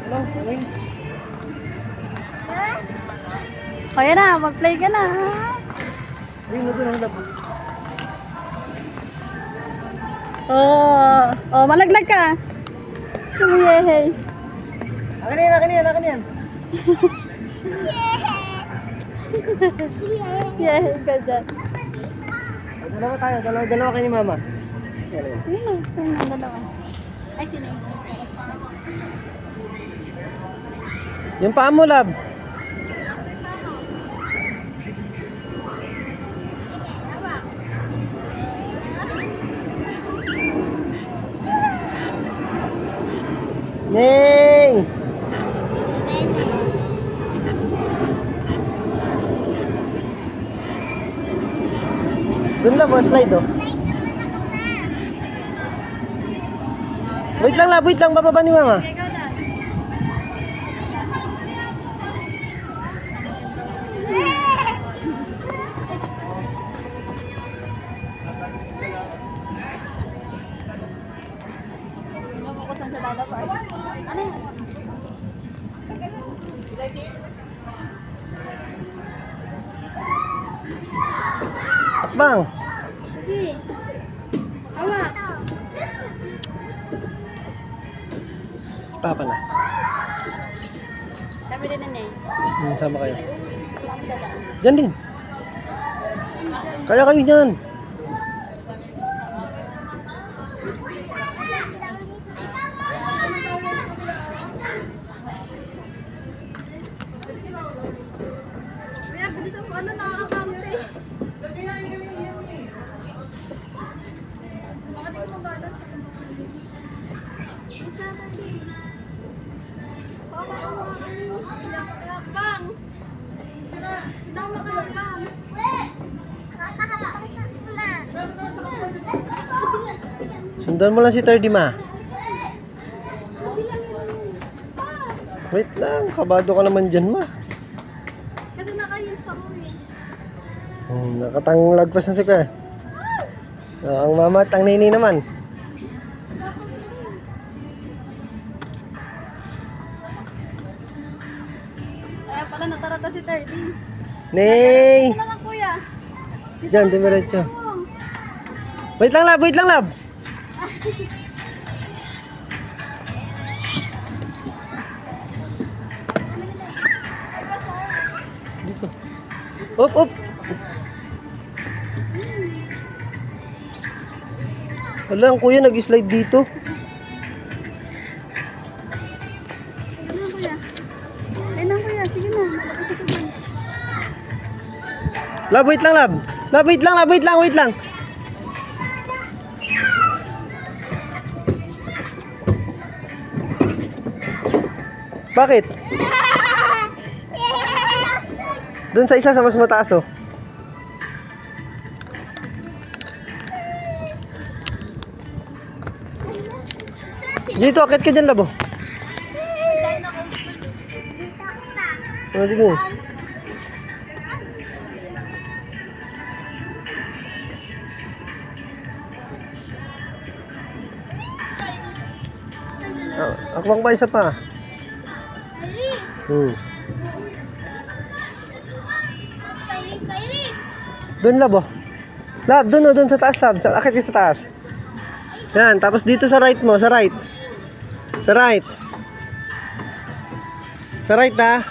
Hello, Wing. O yan na, mag-play ka na. Wing, doon ang labo. Oh, malaglag ka. Yehey. Akin yan, akin yan, akin yan. Yehey ka dyan. Dalawa tayo, dalawa kayo ni Mama. Yun na, dalawa. Ay, sino yun? Yung paa mo, lab. Neng! Doon lang po, slide oh. Wait lang lab, wait lang, bababa ni Mama. Ikaw na. Mabukusan sa lalabas. Ano yan? Akbang! Sige. Hawak. Papa na. Kami din na eh. Sama kayo. Diyan din. Kaya kayo dyan. Kuya, bilisan mo. Ano, nakakakampi. Baka di ko mabalas. Basta kasi. Bang! Tama ka bang! Sundan mo lang si Terdy, Ma. Wait lang, kabado ka naman dyan, Ma. Kasi naka-heels ako eh. Nakatanglagpas na si Kuya. Ang mama at ang nini naman. Kaya pala natarata si Terdy. Nay! Ano lang kuya? Diyan, dumiretso. Wait lang, lab, wait lang, lab. Dito. Up, up. Wala, ang kuya nag-slide dito. Ano kuya? Ayun lang kuya, sige na. Lab, wait lang, lab. Lab, wait lang, lab, wait lang, wait lang. Bakit? Doon sa isa sa mas mataas oh. Dito, akit ka dyan, labo. Oh, sige. Akbang pa isa pa. Doon, labo. Lab, doon, doon sa taas, lab. Akit ka sa taas. Yan, tapos dito sa right mo, sa right. Sa right. Sa right na.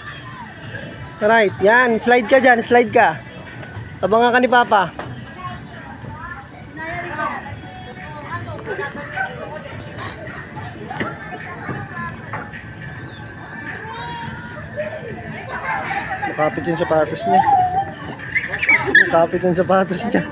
Sa right. Yan, slide ka dyan, slide ka. Abangan ka ni Papa. Makapit yung sapatos niya. Makapit yung sapatos niya.